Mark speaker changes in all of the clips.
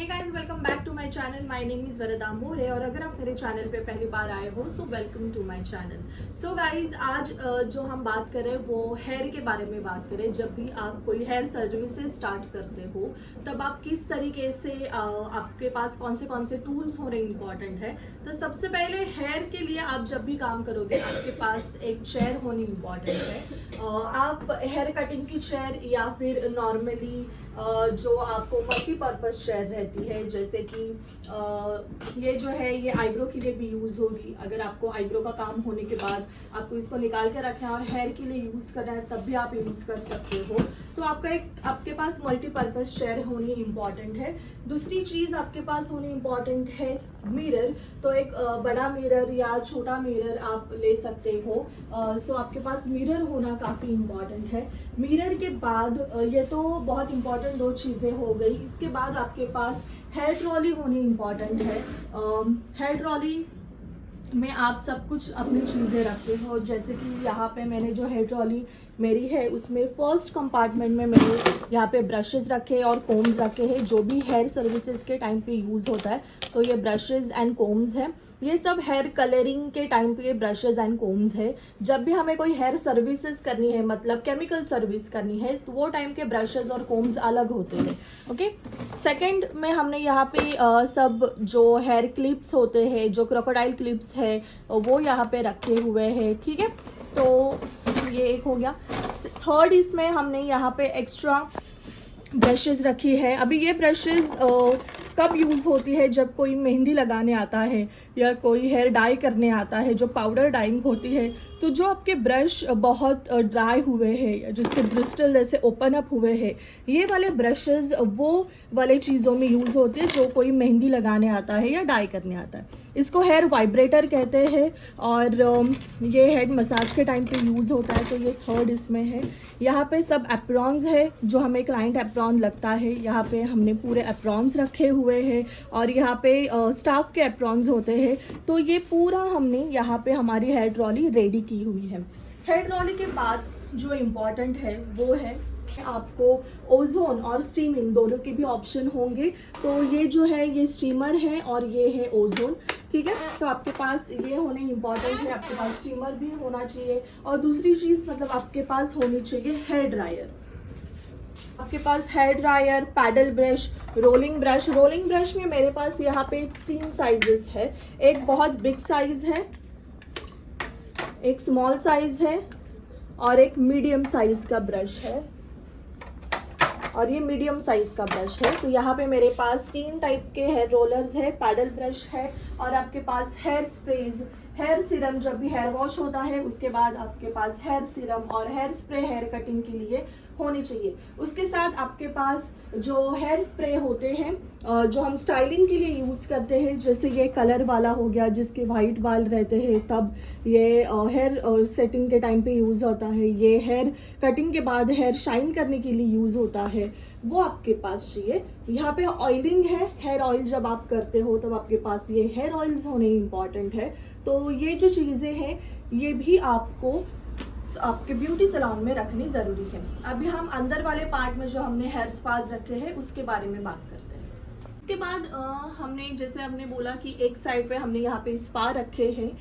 Speaker 1: Hey guys, welcome back to my channel. My name is Varada More और अगर आप मेरे चैनल पे पहली बार आए हो so welcome to my channel. So guys, आज जो हम बात करें वो हेयर के बारे में बात करें। जब भी आप कोई हेयर सर्विसेज स्टार्ट करते हो तब आप किस तरीके से आपके पास कौन से टूल्स होने इम्पॉर्टेंट है। तो सबसे पहले हेयर के लिए आप जब भी काम करोगे आपके पास एक चेयर होनी इम्पॉर्टेंट है। आप हेयर कटिंग की चेयर या फिर नॉर्मली जो आपको मल्टीपर्पज चेयर रहती है, जैसे कि ये जो है ये आईब्रो के लिए भी यूज होगी। अगर आपको आईब्रो का काम होने के बाद आपको इसको निकाल के रखना है और हेयर के लिए यूज करना है तब भी आप यूज कर सकते हो। तो आपके पास मल्टीपर्पज चेयर होनी इम्पॉर्टेंट है। दूसरी चीज आपके पास होनी इम्पॉर्टेंट है मिरर। तो एक बड़ा मिरर या छोटा मिरर आप ले सकते हो। सो आपके पास मिरर होना काफी इम्पॉर्टेंट है। मिरर के बाद ये तो बहुत इम्पॉर्टेंट दो चीजें हो गई। इसके बाद आपके पास हेयर ट्रॉली होनी इम्पॉर्टेंट है। हेयर ट्रॉली में आप सब कुछ अपनी चीजें रखते हो, जैसे कि यहाँ पे मैंने जो हेयर ट्रॉली मेरी है उसमें फर्स्ट कंपार्टमेंट में मैंने यहाँ पे ब्रशेस रखे और कोम्स रखे हैं, जो भी हेयर सर्विसेज के टाइम पे यूज होता है। तो ये ब्रशेस एंड कोम्स है। ये सब हेयर कलरिंग के टाइम पे ये ब्रशेस एंड कोम्स है। जब भी हमें कोई हेयर सर्विसेज करनी है, मतलब केमिकल सर्विस करनी है, तो वो टाइम के ब्रशेस और कोम्स अलग होते हैं। ओके, सेकेंड में हमने यहाँ पे सब जो हेयर क्लिप्स होते हैं, जो क्रोकोडाइल क्लिप्स है, वो यहाँ पे रखे हुए हैं। ठीक है, तो ये एक हो गया। थर्ड, इसमें हमने यहाँ पे एक्स्ट्रा ब्रशेस रखी है। अभी ये ब्रशेस कब यूज़ होती है, जब कोई मेहंदी लगाने आता है या कोई हेयर डाई करने आता है, जो पाउडर डाइंग होती है। तो जो आपके ब्रश बहुत ड्राई हुए हैं, जिसके ब्रिस्टल जैसे ओपन अप हुए हैं, ये वाले ब्रशेस वो वाले चीज़ों में यूज़ होते हैं जो कोई मेहंदी लगाने आता है या डाई करने आता है। इसको हेयर वाइब्रेटर कहते हैं और ये हेड मसाज के टाइम पे यूज़ होता है। तो ये थर्ड इसमें है। यहाँ पे सब एप्रॉन्स है, जो हमें क्लाइंट एप्रॉन लगता है। यहाँ पे हमने पूरे एप्रॉन्स रखे हुए हैं और यहाँ पे स्टाफ के एप्रॉन्स होते हैं। तो ये पूरा हमने यहाँ पे हमारी हेयर ट्रॉली रेडी की हुई है। हेयर ट्रॉली के बाद जो इम्पॉर्टेंट है वो है आपको ओजोन और स्टीमिंग दोनों के भी ऑप्शन होंगे। तो ये जो है ये स्टीमर है और ये है ओजोन। ठीक है, तो आपके पास ये होने इम्पॉर्टेंट है। आपके पास स्टीमर भी होना चाहिए और दूसरी चीज मतलब आपके पास होनी चाहिए हेयर ड्रायर। आपके पास hair dryer, paddle brush, rolling brush. Rolling brush में मेरे पास यहाँ पे 3 साइजेस है। एक बहुत बिग साइज है, एक स्मॉल साइज है और एक मीडियम साइज का ब्रश है। और ये मीडियम साइज का ब्रश है। तो यहाँ पे मेरे पास 3 टाइप के हेयर रोलर्स है, पैडल ब्रश है और आपके पास हेयर स्प्रेज, हेयर सीरम। जब भी हेयर वॉश होता है उसके बाद आपके पास हेयर सीरम और हेयर स्प्रे हेयर कटिंग के लिए होनी चाहिए। उसके साथ आपके पास जो हेयर स्प्रे होते हैं जो हम स्टाइलिंग के लिए यूज़ करते हैं, जैसे ये कलर वाला हो गया जिसके वाइट बाल रहते हैं, तब ये हेयर सेटिंग के टाइम पे यूज़ होता है। ये हेयर कटिंग के बाद हेयर शाइन करने के लिए यूज़ होता है, वो आपके पास चाहिए। यहाँ पे ऑयलिंग है, हेयर ऑयल जब आप करते हो तब आपके पास ये हेयर ऑयल्स होने इम्पॉर्टेंट है। तो ये जो चीज़ें हैं ये भी आपको आपके ब्यूटी सैलून में रखनी ज़रूरी है। अभी हम अंदर वाले पार्ट में जो हमने हेयर स्पास रखे हैं उसके बारे में बात करते हैं। इसके बाद हमने जैसे हमने बोला कि एक साइड पे हमने यहाँ पे स्पा रखे हैं।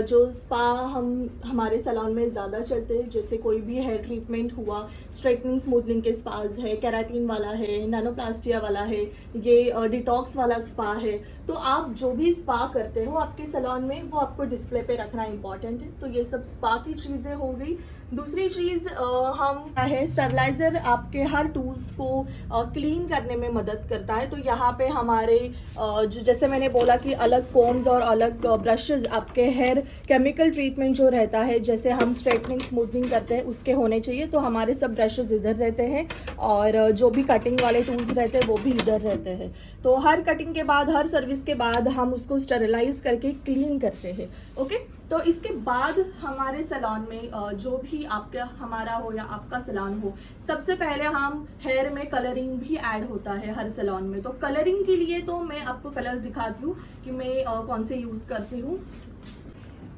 Speaker 1: जो स्पा हम हमारे सैलून में ज़्यादा चलते हैं, जैसे कोई भी हेयर ट्रीटमेंट हुआ, स्ट्रेटनिंग स्मूथनिंग के स्पाज है, केराटिन वाला है, नैनोप्लास्टिया वाला है, ये डिटॉक्स वाला स्पा है। तो आप जो भी स्पा करते हो आपके सैलून में वो आपको डिस्प्ले पे रखना इंपॉर्टेंट है। तो ये सब स्पा की चीज़ें हो गई। दूसरी चीज़ हम है स्टेरलाइजर आपके हर टूल्स को क्लीन करने में मदद करता है। तो यहाँ पे हमारे जैसे मैंने बोला कि अलग कोम्स और अलग ब्रशेस आपके हेयर केमिकल ट्रीटमेंट जो रहता है, जैसे हम स्ट्रेटनिंग स्मूथनिंग करते हैं उसके होने चाहिए। तो हमारे सब ब्रशेस इधर रहते हैं और जो भी कटिंग वाले टूल्स रहते हैं वो भी इधर रहते हैं। तो हर कटिंग के बाद, हर सर्विस के बाद हम उसको स्टेरिलाइज करके क्लीन करते हैं। ओके, तो इसके बाद हमारे सैलून में जो भी आपका हमारा हो या आपका सैलून हो, सबसे पहले हम हेयर में कलरिंग भी ऐड होता है हर सैलून में। तो कलरिंग के लिए तो मैं आपको कलर दिखाती हूँ कि मैं कौन से यूज़ करती हूँ।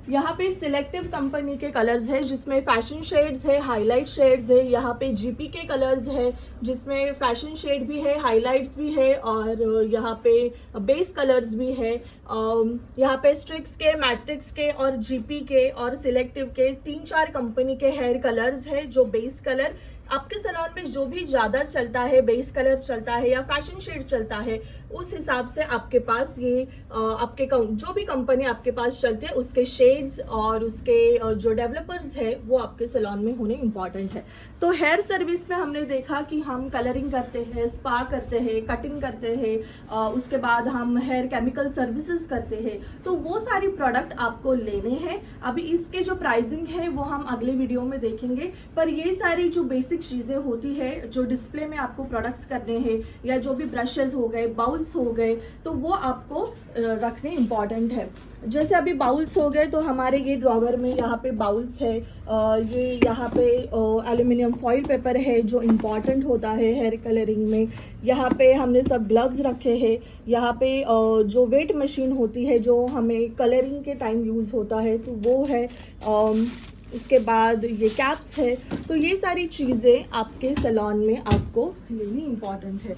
Speaker 1: यहाँ पे सिलेक्टिव कंपनी के कलर्स है जिसमें फैशन शेड्स है, हाईलाइट शेड्स है। यहाँ पे जीपी के कलर्स है जिसमें फैशन शेड भी है, हाईलाइट्स भी है और यहाँ पे बेस कलर्स भी है। यहाँ पे स्ट्रिक्स के, मैट्रिक्स के और जीपी के और सिलेक्टिव के 3-4 कंपनी के हेयर कलर्स है। जो बेस कलर आपके सैलून में जो भी ज़्यादा चलता है, बेस कलर चलता है या फैशन शेड चलता है, उस हिसाब से आपके पास ये आपके जो भी कंपनी आपके पास चलती है उसके शेड्स और उसके जो डेवलपर्स है वो आपके सैलून में होने इम्पॉर्टेंट है। तो हेयर सर्विस में हमने देखा कि हम कलरिंग करते हैं, स्पा करते हैं, कटिंग करते हैं, उसके बाद हम हेयर केमिकल सर्विसेज करते हैं। तो वो सारी प्रोडक्ट आपको लेने हैं। अभी इसके जो प्राइसिंग है वो हम अगले वीडियो में देखेंगे, पर ये सारी जो बेसिक चीजें होती है जो डिस्प्ले में आपको प्रोडक्ट्स करने हैं या जो भी ब्रशेस हो गए, बाउल्स हो गए, तो वो आपको रखने इम्पॉर्टेंट है। जैसे अभी बाउल्स हो गए तो हमारे ये ड्रॉवर में यहाँ पे बाउल्स है, ये यहाँ पे एल्यूमिनियम फॉइल पेपर है जो इम्पॉर्टेंट होता है हेयर कलरिंग में। यहाँ पे हमने सब ग्लव्स रखे हैं। यहाँ पे जो वेट मशीन होती है जो हमें कलरिंग के टाइम यूज़ होता है तो वो है। इसके बाद ये कैप्स है। तो ये सारी चीज़ें आपके सैलून में आपको लेनी इम्पॉर्टेंट है।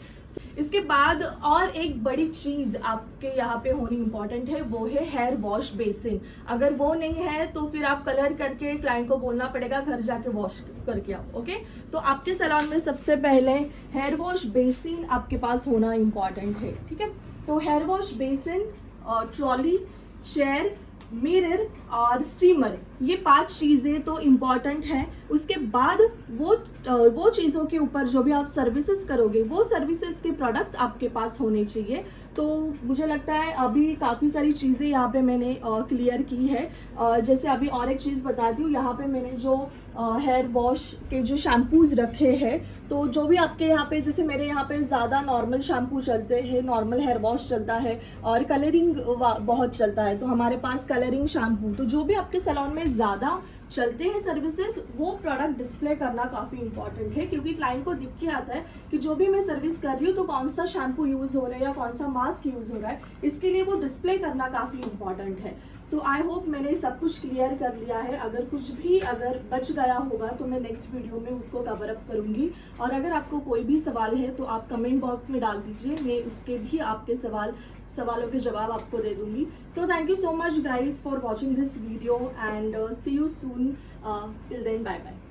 Speaker 1: इसके बाद और एक बड़ी चीज़ आपके यहाँ पे होनी इम्पॉर्टेंट है, वो है हेयर वॉश बेसिन। अगर वो नहीं है तो फिर आप कलर करके क्लाइंट को बोलना पड़ेगा घर जाके वॉश करके आओ। ओके, तो आपके सैलून में सबसे पहले हेयर वॉश बेसिन आपके पास होना इम्पॉर्टेंट है। ठीक है, तो hair wash basin, trolley, chair, mirror और स्टीमर, ये 5 चीज़ें तो इम्पॉर्टेंट हैं। उसके बाद वो चीज़ों के ऊपर जो भी आप सर्विसेज करोगे वो सर्विसेज के प्रोडक्ट्स आपके पास होने चाहिए। तो मुझे लगता है अभी काफ़ी सारी चीज़ें यहाँ पे मैंने क्लियर की है। जैसे अभी और एक चीज़ बताती हूँ, यहाँ पे मैंने जो हेयर वॉश के जो शैम्पूज रखे हैं, तो जो भी आपके यहाँ पे, जैसे मेरे यहाँ पे ज़्यादा नॉर्मल शैम्पू चलते हैं, नॉर्मल हेयर वॉश चलता है और कलरिंग बहुत चलता है, तो हमारे पास कलरिंग शैम्पू, तो जो भी आपके सैलून में ज़्यादा चलते हैं सर्विसेज वो प्रोडक्ट डिस्प्ले करना काफ़ी इंपॉर्टेंट है, क्योंकि क्लाइंट को दिख के आता है कि जो भी मैं सर्विस कर रही हूँ तो कौन सा शैम्पू यूज़ हो रहा है या कौन सा मास्क यूज़ हो रहा है, इसके लिए वो डिस्प्ले करना काफ़ी इंपॉर्टेंट है। तो आई होप मैंने सब कुछ क्लियर कर लिया है। अगर कुछ भी अगर बच गया होगा तो मैं नेक्स्ट वीडियो में उसको कवर अप करूंगी, और अगर आपको कोई भी सवाल है तो आप कमेंट बॉक्स में डाल दीजिए, मैं उसके भी आपके सवालों के जवाब आपको दे दूंगी। So thank you so much guys for watching this video and see you soon. Till then, bye bye.